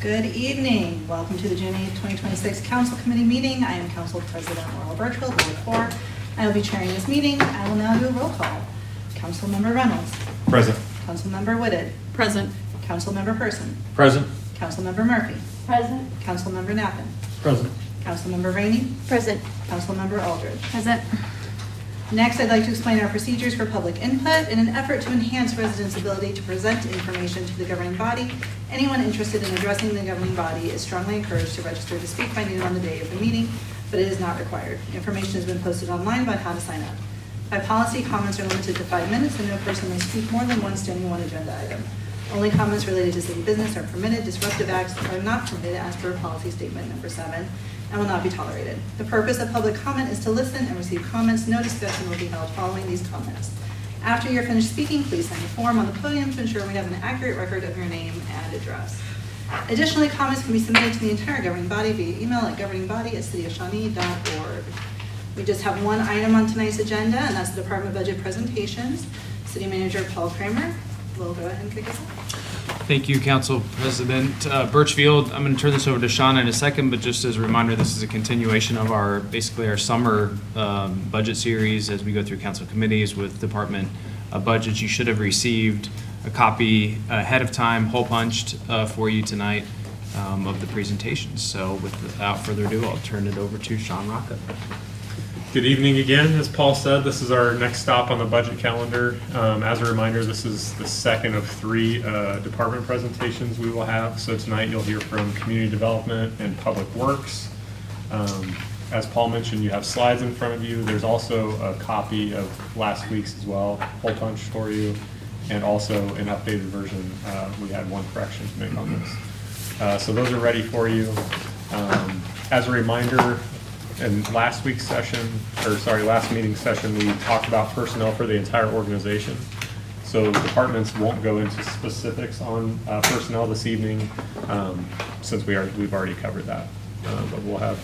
Good evening. Welcome to the June 8th, 2026 Council Committee meeting. I am Council President Laurel Birchfield, Ward 4. I will be chairing this meeting. I will now do a roll call. Councilmember Reynolds. Present. Councilmember Whitted. Present. Councilmember Person. Present. Councilmember Murphy. Present. Councilmember Knappen. Present. Councilmember Rainey. Present. Councilmember Aldridge. Present. Next, I'd like to explain our procedures for public input. In an effort to enhance residents' ability to present information to the governing body, anyone interested in addressing the governing body is strongly encouraged to register to speak by noon on the day of the meeting, but it is not required. Information has been posted online about how to sign up. By policy, comments are limited to 5 minutes, and no person may speak more than once to any one agenda item. Only comments related to city business are permitted. Disruptive acts are not permitted as per policy statement number 7 and will not be tolerated. The purpose of public comment is to listen and receive comments. No discussion will be held following these comments. After you're finished speaking, please sign a form on the podium to ensure we have an accurate record of your name and address. Additionally, comments can be submitted to the entire governing body via email at governingbody@cityofshawnee.org. We just have one item on tonight's agenda, and that's the department budget presentations. City Manager Paul Kramer will go ahead and kick us off. Thank you, Council President Birchfield. I'm going to turn this over to Shawn in a second, but just as a reminder, this is a continuation of our summer budget series as we go through council committees with department budgets. You should have received a copy ahead of time, hole punched for you tonight of the presentations. So without further ado, I'll turn it over to Shawn Rocca. Good evening again. As Paul said, this is our next stop on the budget calendar. As a reminder, this is the second of 3 department presentations we will have. So tonight you'll hear from Community Development and Public Works. As Paul mentioned, you have slides in front of you. There's also a copy of last week's as well, hole punch for you, and also an updated version. We had one correction to make on this. So those are ready for you. As a reminder, in last meeting session, we talked about personnel for the entire organization. So departments won't go into specifics on personnel this evening, since we've already covered that. But we'll have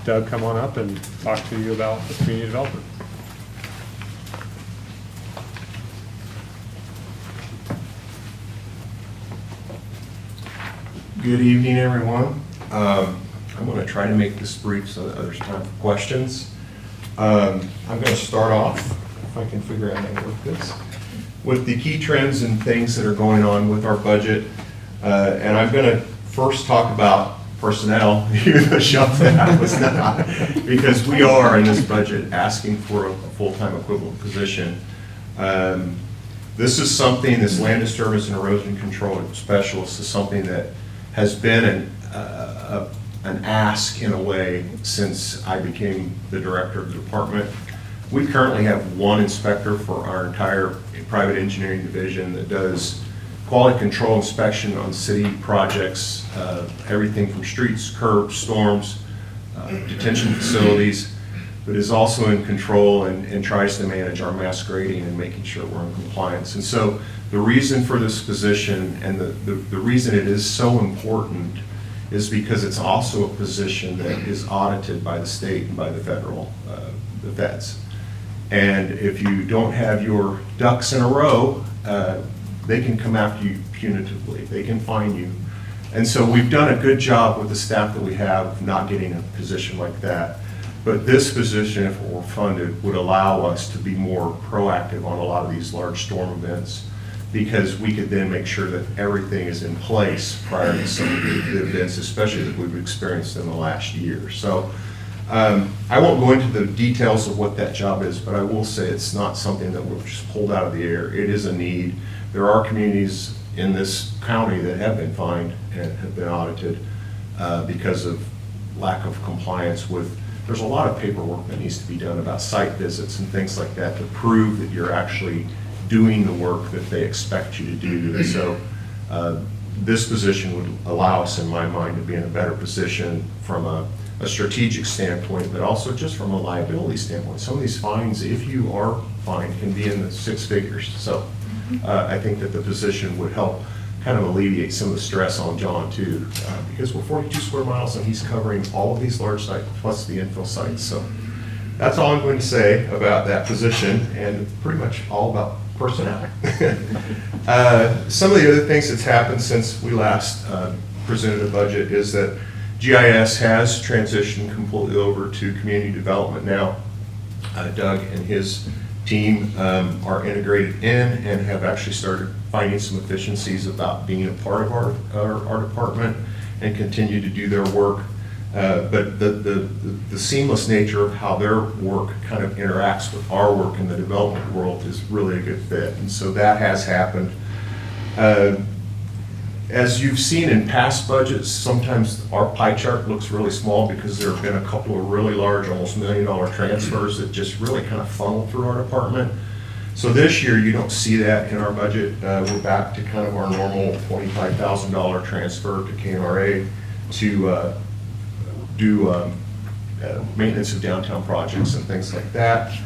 Doug come on up and talk to you about the community development. Good evening, everyone. I'm going to try to make this brief so that there's time for questions. I'm going to start off, if I can figure out how to work this, with the key trends and things that are going on with our budget. And I'm going to first talk about personnel, even though that was not, because we are in this budget asking for a full-time equivalent position. This is something, this land disturbance and erosion control specialist is something that has been an ask in a way since I became the director of the department. We currently have one inspector for our entire private engineering division that does quality control inspection on city projects, everything from streets, curbs, storms, detention facilities, but is also in control and tries to manage our mass grading and making sure we're in compliance. And so the reason for this position and the reason it is so important is because it's also a position that is audited by the state and by the federal, the feds. And if you don't have your ducks in a row, they can come after you punitively. They can fine you. And so we've done a good job with the staff that we have of not getting a position like that. But this position, if it were funded, would allow us to be more proactive on a lot of these large storm events, because we could then make sure that everything is in place prior to some of the events, especially that we've experienced in the last year. So I won't go into the details of what that job is, but I will say it's not something that we've just pulled out of the air. It is a need. There are communities in this county that have been fined and have been audited because of lack of compliance with. There's a lot of paperwork that needs to be done about site visits and things like that to prove that you're actually doing the work that they expect you to do. And so this position would allow us, in my mind, to be in a better position from a strategic standpoint, but also just from a liability standpoint. Some of these fines, if you are fined, can be in the 6 figures. So I think that the position would help kind of alleviate some of the stress on John too, because we're 42 square miles and he's covering all of these large sites plus the infill sites. So that's all I'm going to say about that position, and pretty much all about personnel. Some of the other things that's happened since we last presented a budget, is that GIS has transitioned completely over to community development now. Doug and his team are integrated in and have actually started finding some efficiencies about being a part of our department and continue to do their work. But the seamless nature of how their work kind of interacts with our work in the development world is really a good fit. And so that has happened. As you've seen in past budgets, sometimes our pie chart looks really small because there have been a couple of really large, almost $1 million transfers that just really kind of funnel through our department. So this year, you don't see that in our budget. We're back to kind of our normal $25,000 transfer to KNRA to do maintenance of downtown projects and things like that.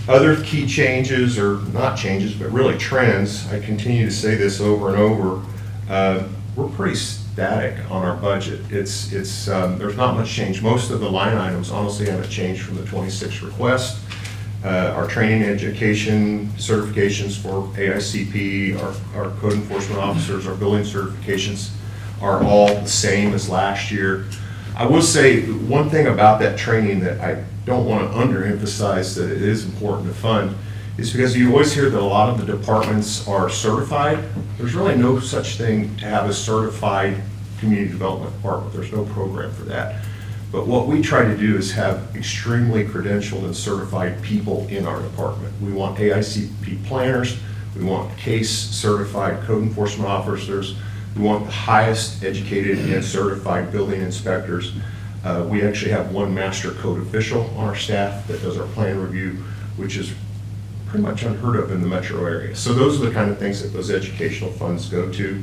Other key changes, or not changes, but really trends, I continue to say this over and over, we're pretty static on our budget. There's not much change. Most of the line items honestly haven't changed from the 26 request. Our training, education, certifications for AICP, our code enforcement officers, our building certifications are all the same as last year. I will say one thing about that training that I don't want to underemphasize that it is important to fund is because you always hear that a lot of the departments are certified. There's really no such thing to have a certified community development department. There's no program for that. But what we try to do is have extremely credentialed and certified people in our department. We want AICP planners, we want case certified code enforcement officers, we want the highest educated and certified building inspectors. We actually have one master code official on our staff that does our plan review, which is pretty much unheard of in the metro area. So those are the kind of things that those educational funds go to.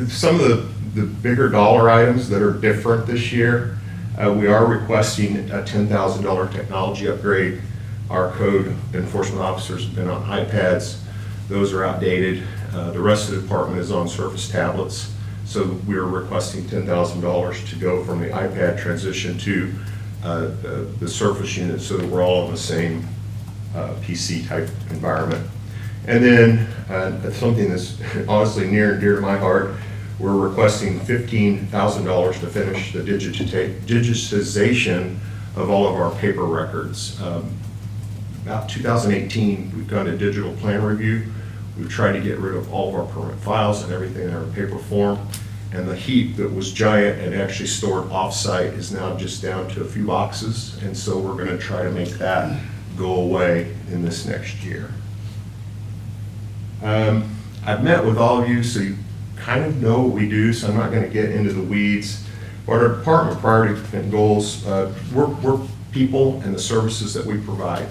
Some of the bigger dollar items that are different this year, we are requesting a $10,000 technology upgrade. Our code enforcement officers have been on iPads. Those are outdated. The rest of the department is on Surface tablets. So we're requesting $10,000 to go from the iPad transition to the Surface unit so that we're all in the same PC type environment. And then something that's honestly near and dear to my heart, we're requesting $15,000 to finish the digitization of all of our paper records. About 2018, we've done a digital plan review. We've tried to get rid of all of our permit files and everything in our paper form. And the heap that was giant and actually stored off-site is now just down to a few boxes. And so we're going to try to make that go away in this next year. I've met with all of you, so you kind of know what we do, so I'm not going to get into the weeds. But our department priority and goals, we're people and the services that we provide.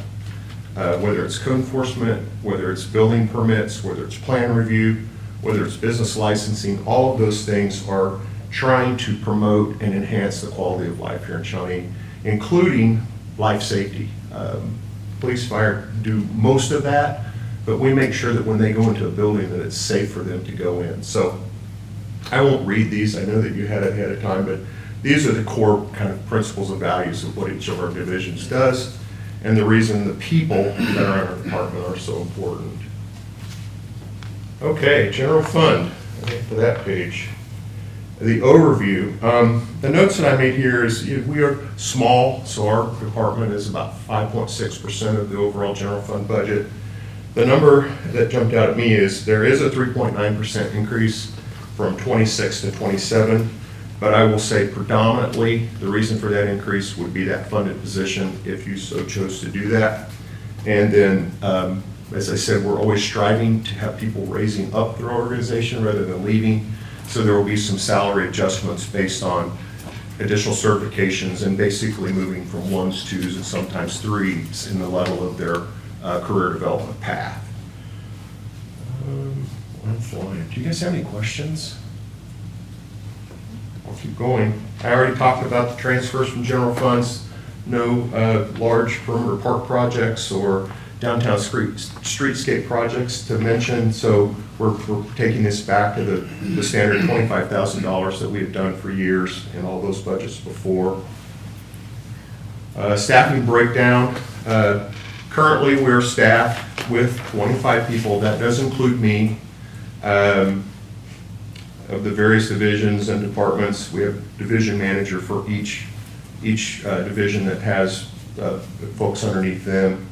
Whether it's code enforcement, whether it's building permits, whether it's plan review, whether it's business licensing, all of those things are trying to promote and enhance the quality of life here in Shawnee, including life safety. Police, fire do most of that, but we make sure that when they go into a building that it's safe for them to go in. So I won't read these, I know that you had it ahead of time, but these are the core kind of principles and values of what each of our divisions does, and the reason the people that are in our department are so important. Okay, general fund, for that page. The overview, the notes that I made here is we are small, so our department is about 5.6% of the overall general fund budget. The number that jumped out at me is there is a 3.9% increase from 26 to 27, but I will say predominantly the reason for that increase would be that funded position if you so chose to do that. And then, as I said, we're always striving to have people raising up their organization rather than leaving. So there will be some salary adjustments based on additional certifications and basically moving from 1s, 2s, and sometimes 3s in the level of their career development path. I'm flying. Do you guys have any questions? I'll keep going. I already talked about the transfers from general funds. No large perimeter park projects or downtown streetscape projects to mention, so we're taking this back to the standard $25,000 that we have done for years in all those budgets before. Staffing breakdown. Currently, we're staffed with 25 people. That does include me. of the various divisions and departments. We have division manager for each division that has folks underneath them.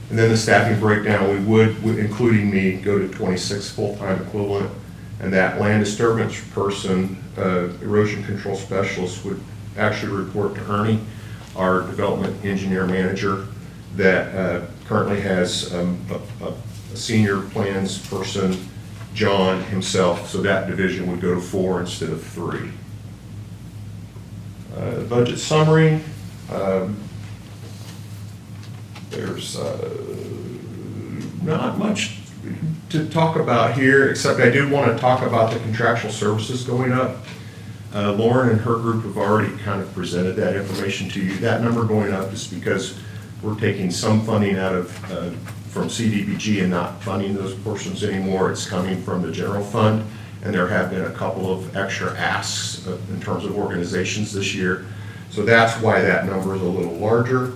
And then the staffing breakdown, we would, including me, go to 26 full-time equivalent. And that land disturbance person, erosion control specialist, would actually report to Ernie, our development engineer manager, that currently has a senior plans person, John himself, so that division would go to 4 instead of 3. Budget summary, there's not much to talk about here, except I did want to talk about the contractual services going up. Lauren and her group have already kind of presented that information to you. That number going up is because we're taking some funding out of from CDBG and not funding those portions anymore. It's coming from the general fund, and there have been a couple of extra asks in terms of organizations this year. So that's why that number is a little larger.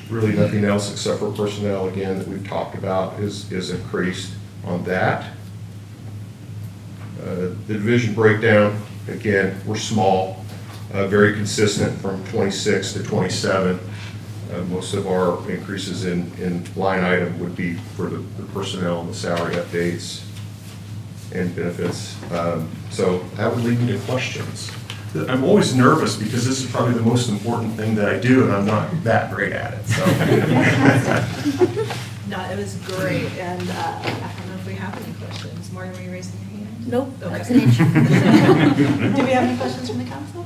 Really nothing else except for personnel, again, that we've talked about is increased on that. The division breakdown, again, we're small, very consistent from 26 to 27. Most of our increases in line item would be for the personnel and the salary updates and benefits. So that would lead me to questions. I'm always nervous because this is probably the most important thing that I do, and I'm not that great at it, so. No, it was great, and I don't know if we have any questions. Morgan, were you raising your hand? Nope, Okay. that's an issue. Do we have any questions from the council?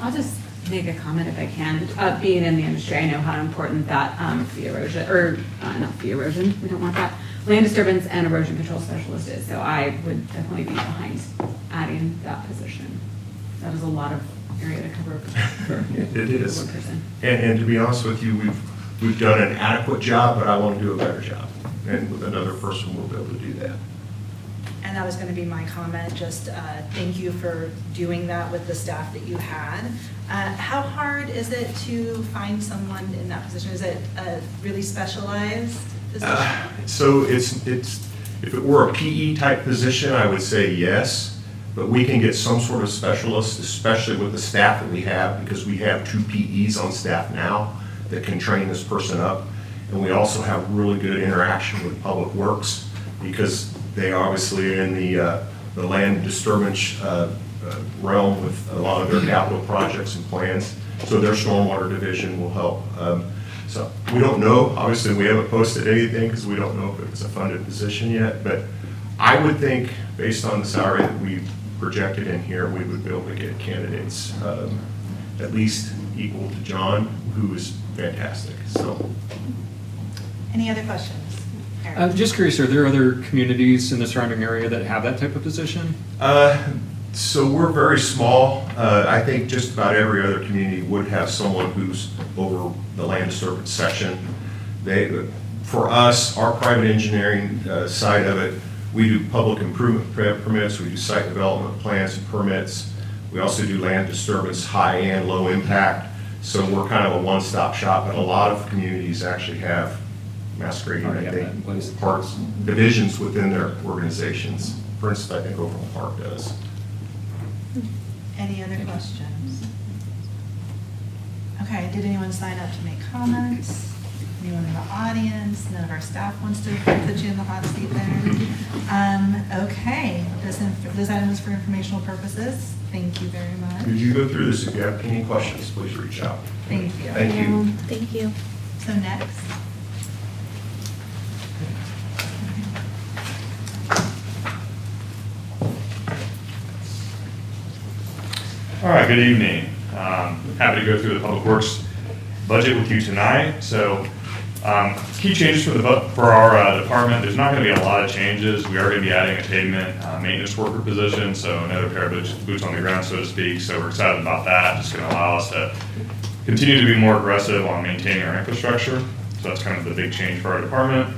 I'll just make a comment if I can. Being in the industry, I know how important that fee erosion, or not fee erosion, we don't want that, land disturbance and erosion control specialist is. So I would definitely be behind adding that position. That is a lot of area to cover for It is. one person. And to be honest with you, we've done an adequate job, but I want to do a better job. And with another person, we'll be able to do that. And that was going to be my comment, just thank you for doing that with the staff that you had. How hard is it to find someone in that position? Is it a really specialized position? So it's if it were a PE type position, I would say yes, but we can get some sort of specialist, especially with the staff that we have, because we have 2 PEs on staff now that can train this person up. And we also have really good interaction with Public Works, because they obviously are in the land disturbance realm with a lot of their capital projects and plans. So their stormwater division will help. So we don't know, obviously we haven't posted anything because we don't know if it's a funded position yet, but I would think based on the salary that we projected in here, we would be able to get candidates at least equal to John, who is fantastic, so. Any other questions? Eric? Just curious, are there other communities in the surrounding area that have that type of position? So we're very small. I think just about every other community would have someone who's over the land disturbance section. For us, our private engineering side of it, we do public improvement permits, we do site development plans and permits. We also do land disturbance, high and low impact. So we're kind of a one-stop shop, and a lot of communities actually have mass grading, I think, parts, divisions within their organizations. For instance, I think Overland Park does. Any other questions? Okay, did anyone sign up to make comments? Anyone in the audience? None of our staff wants to put you in the hot seat there. Okay, this item is for informational purposes. Thank you very much. Could you go through this? If you have any questions, please reach out. Thank you. Thank you. Thank you. So next. All right, good evening. Happy to go through the Public Works budget with you tonight. So key changes for our department, there's not going to be a lot of changes. We are going to be adding a pavement maintenance worker position, so another pair of boots on the ground, so to speak. So we're excited about that. It's going to allow us to continue to be more aggressive on maintaining our infrastructure. So that's kind of the big change for our department.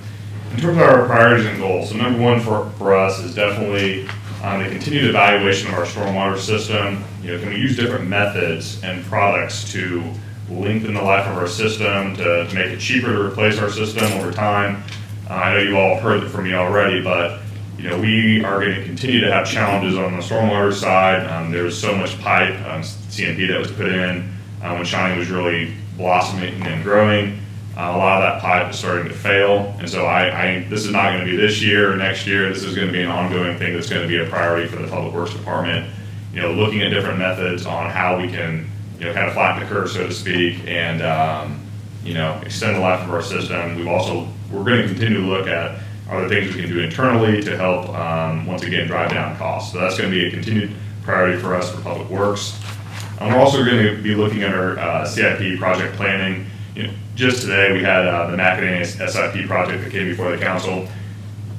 In terms of our priorities and goals, so number one for us is definitely the continued evaluation of our stormwater system. Can we use different methods and products to lengthen the life of our system, to make it cheaper to replace our system over time? I know you all have heard it from me already, but we are going to continue to have challenges on the stormwater side. There's so much pipe, CMP that was put in when Shawnee was really blossoming and growing. A lot of that pipe is starting to fail, and so this is not going to be this year or next year. This is going to be an ongoing thing that's going to be a priority for the Public Works Department. Looking at different methods on how we can, kind of flatten the curve, so to speak, and extend the life of our system. We're going to continue to look at other things we can do internally to help once again drive down costs. So that's going to be a continued priority for us for Public Works. We're also going to be looking at our CIP project planning. Just today, we had the Macadamia SIP project that came before the council.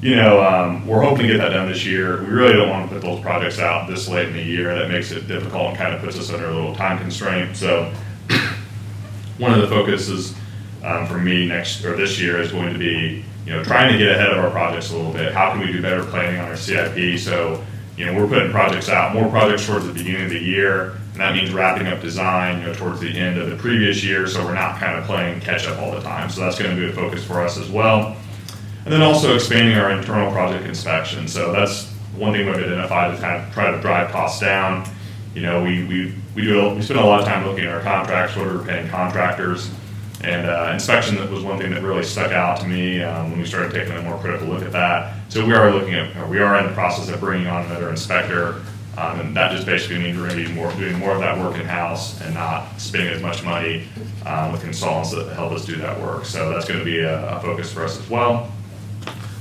We're hoping to get that done this year. We really don't want to put those projects out this late in the year. That makes it difficult and kind of puts us under a little time constraint. So one of the focuses for me this year is going to be, trying to get ahead of our projects a little bit. How can we do better planning on our CIP? So, we're putting projects out, more projects towards the beginning of the year, and that means wrapping up design, towards the end of the previous year, so we're not kind of playing catch up all the time. So that's going to be a focus for us as well. And then also expanding our internal project inspection. So that's one thing we've identified to kind of try to drive costs down. We spend a lot of time looking at our contracts, what we're paying contractors, and inspection was one thing that really stuck out to me when we started taking a more critical look at that. So we are in the process of bringing on another inspector, and that just basically means we're going to be doing more of that work in-house and not spending as much money with consultants that help us do that work. So that's going to be a focus for us as well.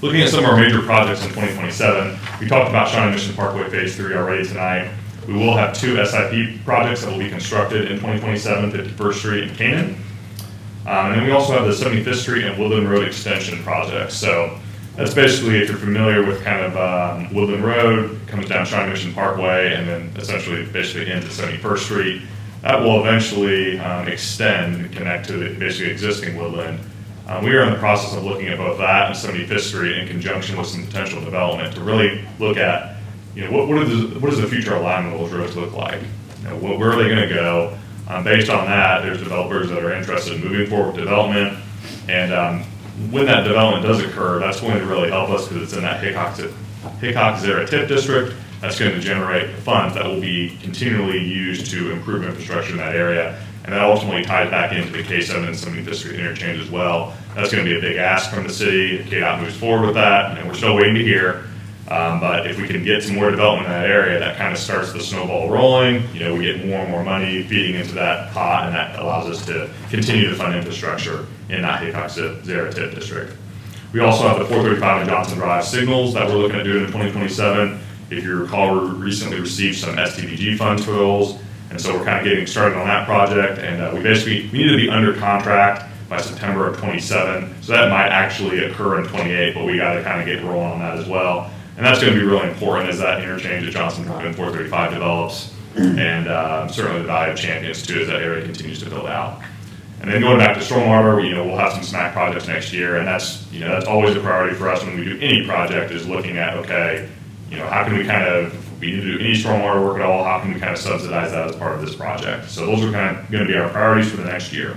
Looking at some of our major projects in 2027, we talked about Shawnee Mission Parkway Phase 3 already tonight. We will have 2 SIP projects that will be constructed in 2027, 51st Street and Canaan. And then we also have the 75th Street and Woodland Road Extension projects. So that's basically, if you're familiar with kind of Woodland Road, it comes down Shawnee Mission Parkway and then essentially basically ends at 71st Street. That will eventually extend and connect to the basically existing Woodland. We are in the process of looking at both that and 75th Street in conjunction with some potential development to really look at, what does the future alignment of those roads look like? Where are they going to go? Based on that, there's developers that are interested in moving forward with development, and when that development does occur, that's going to really help us because it's in that Hickok-Zara TIP district. That's going to generate funds that will be continually used to improve infrastructure in that area, and that ultimately ties back into the K7 and 75th Street interchange as well. That's going to be a big ask from the city. If KDOT moves forward with that, and we're still waiting to hear. But if we can get some more development in that area, that kind of starts the snowball rolling. We get more and more money feeding into that pot, and that allows us to continue to fund infrastructure in that Hickok-Zara TIP district. We also have the 435 and Johnson Drive signals that we're looking at doing in 2027. If you recall, we recently received some STBG funds for those, and so we're kind of getting started on that project. And we need to be under contract by September of 27. So that might actually occur in 28, but we got to kind of get rolling on that as well. And that's going to be really important as that interchange at Johnson Drive and 435 develops, and certainly the value of Champions too as that area continues to build out. And then going back to stormwater, we'll have some SMAC projects next year, and that's always a priority for us when we do any project is looking at, okay, how can we if we need to do any stormwater work at all, how can we kind of subsidize that as part of this project? So those are kind of going to be our priorities for the next year.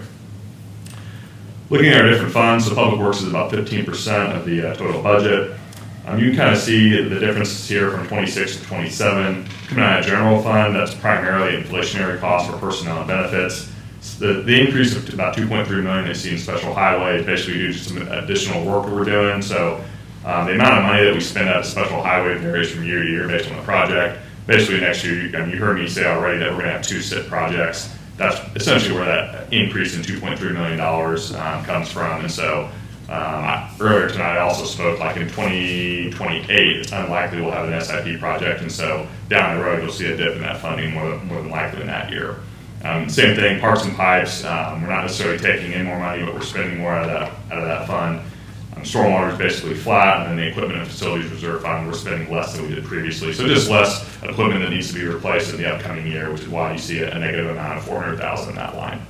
Looking at our different funds, so Public Works is about 15% of the total budget. You can kind of see the differences here from 26 to 27. Coming out of general fund, that's primarily inflationary costs for personnel and benefits. The increase of about $2.3 million is seen in special highway is basically due to some additional work that we're doing. So the amount of money that we spend out of special highway varies from year to year based on the project. Basically next year, you heard me say already that we're going to have 2 SIP projects. That's essentially where that increase in $2.3 million comes from. And so earlier tonight I also spoke like in 2028, it's unlikely we'll have an SIP project. And so down the road, you'll see a dip in that funding more than likely in that year. Same thing, parks and pipes. We're not necessarily taking in more money, but we're spending more out of that fund. Stormwater is basically flat, and then the equipment and facilities reserve fund, we're spending less than we did previously. So just less equipment that needs to be replaced in the upcoming year, which is why you see a negative amount of $400,000 in that line.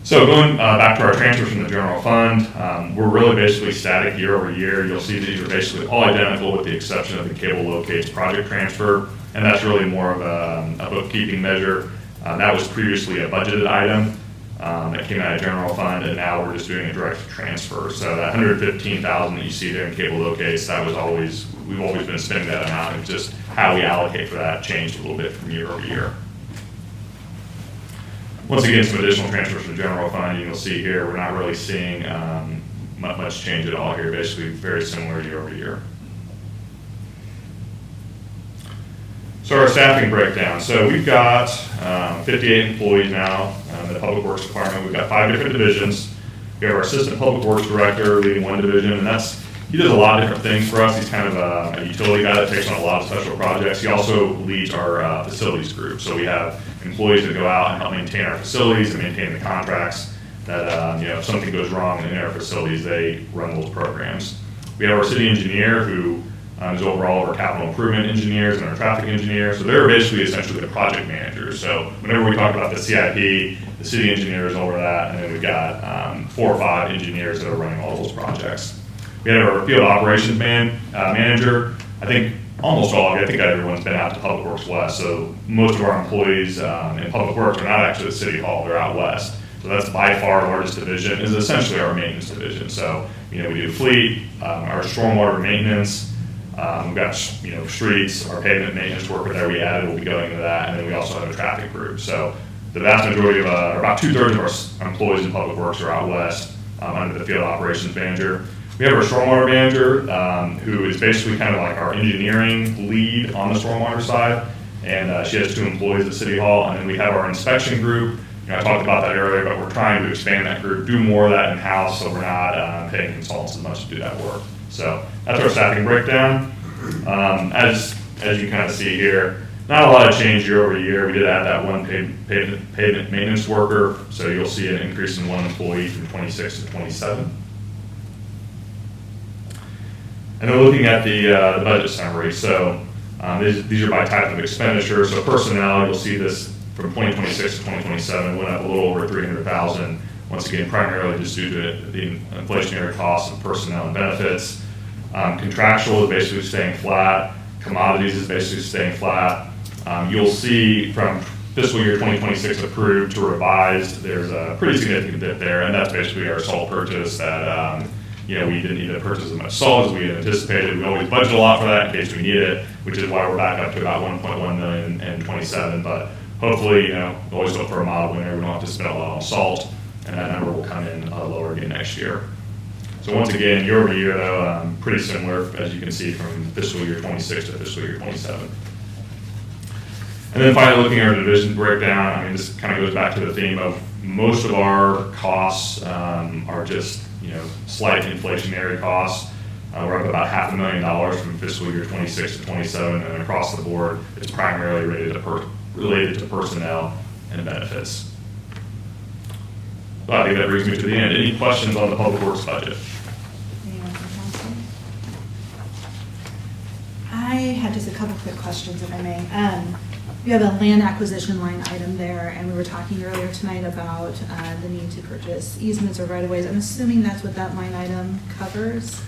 So going back to our transfers from the general fund, we're really basically static year over year. You'll see these are basically all identical with the exception of the cable locates project transfer, and that's really more of a bookkeeping measure. That was previously a budgeted item. that came out of general fund, and now we're just doing a direct transfer. So that 115,000 that you see there in cable locates, we've always been spending that amount. It's just how we allocate for that changed a little bit from year over year. Once again, some additional transfers from the general fund. You'll see here, we're not really seeing much change at all here, basically very similar year over year. So our staffing breakdown. So we've got 58 employees now in the Public Works Department. We've got 5 different divisions. We have our Assistant Public Works Director leading one division, and he does a lot of different things for us. He's kind of a utility guy that takes on a lot of special projects. He also leads our facilities group. So we have employees that go out and help maintain our facilities and maintain the contracts that, if something goes wrong in our facilities, they run those programs. We have our city engineer who is overall of our capital improvement engineers and our traffic engineers. So they're basically essentially the project managers. So whenever we talk about the CIP, the city engineer is over that, and then we've got 4 or 5 engineers that are running all those projects. We have our field operations manager. I think almost all of you, I think everyone's been out to Public Works West. So most of our employees in Public Works are not actually at City Hall, they're out west. So that's by far our largest division, is essentially our maintenance division. So, we do fleet, our stormwater maintenance, we've got, streets, our pavement maintenance work that we added will be going into that, and then we also have a traffic group. So the vast majority of, about 2/3 of our employees in Public Works are out west under the field operations manager. We have our stormwater manager, who is basically kind of like our engineering lead on the stormwater side, and she has 2 employees at City Hall. And then we have our inspection group. I talked about that earlier, but we're trying to expand that group, do more of that in-house, so we're not paying consultants as much to do that work. So that's our staffing breakdown. As you kind of see here, not a lot of change year over year. We did add that one pavement maintenance worker, so you'll see an increase in 1 employee from 26 to 27. And then looking at the budget summary, so these are by type of expenditure. So personnel, you'll see this from 2026 to 2027 went up a little over 300,000. Once again, primarily just due to the inflationary costs of personnel and benefits. Contractual is basically staying flat. Commodities is basically staying flat. You'll see from fiscal year 2026 approved to revised, there's a pretty significant bit there, and that's basically our salt purchase that we didn't need to purchase as much salt as we had anticipated. We always budget a lot for that in case we need it, which is why we're back up to about 1.1 million in 27. But hopefully, we always look for a mild winter. We don't have to spend a lot on salt, and that number will come in lower again next year. So once again, year over year, though, pretty similar, as you can see, from fiscal year 26 to fiscal year 27. And then finally, looking at our division breakdown, this kind of goes back to the theme of most of our costs are just slight inflationary costs. We're up about $500,000 from fiscal year 26 to 27, and across the board, it's primarily related to personnel and benefits. Well, I think that brings me to the end. Any questions on the Public Works budget? Anyone from council? I had just a couple quick questions, if I may. We have a land acquisition line item there, and we were talking earlier tonight about the need to purchase easements or right-of-ways. I'm assuming that's what that line item covers?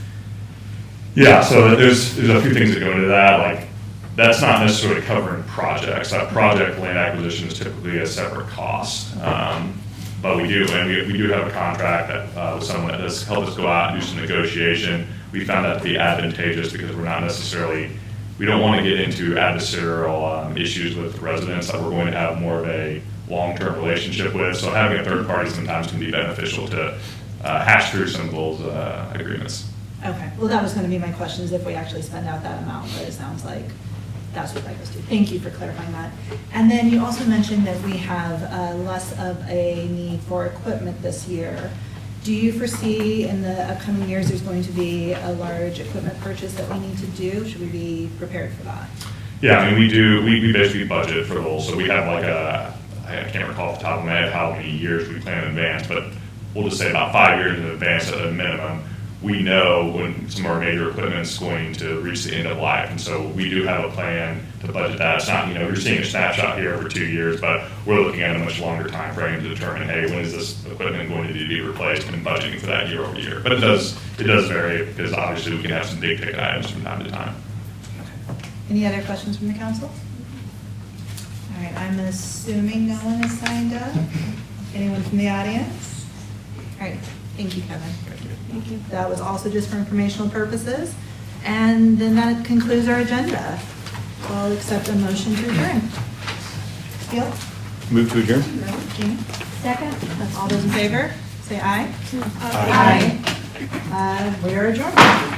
Yeah, so there's a few things that go into that. Like, that's not necessarily covering projects. That project land acquisition is typically a separate cost. But we do, and we do have a contract that with someone that has helped us go out and do some negotiation. We found that to be advantageous because we're not necessarily, we don't want to get into adversarial issues with residents that we're going to have more of a long-term relationship with. So having a third party sometimes can be beneficial to hash through some of those agreements. Okay, well, that was going to be my question, is if we actually spend out that amount, but it sounds like that's what that goes to. Thank you for clarifying that. And then you also mentioned that we have less of a need for equipment this year. Do you foresee in the upcoming years there's going to be a large equipment purchase that we need to do? Should we be prepared for that? Yeah, we do. We basically budget for those. So we have like I can't recall off the top of my head how many years we plan in advance, but we'll just say about 5 years in advance at a minimum. We know when some of our major equipment is going to reach the end of life, and so we do have a plan to budget that. It's not, you're seeing a snapshot here over 2 years, but we're looking at a much longer time frame to determine, hey, when is this equipment going to need to be replaced, and budgeting for that year over year. But it does vary, because obviously we can have some big ticket items from time to time. Any other questions from the council? All right, I'm assuming no one has signed up. Anyone from the audience? All right, thank you, Kevin. Thank you. That was also just for informational purposes. And then that concludes our agenda. I'll accept a motion to adjourn. Field? Move to adjourn? Jean? Second? All those in favor, say aye. Aye. We are adjourned.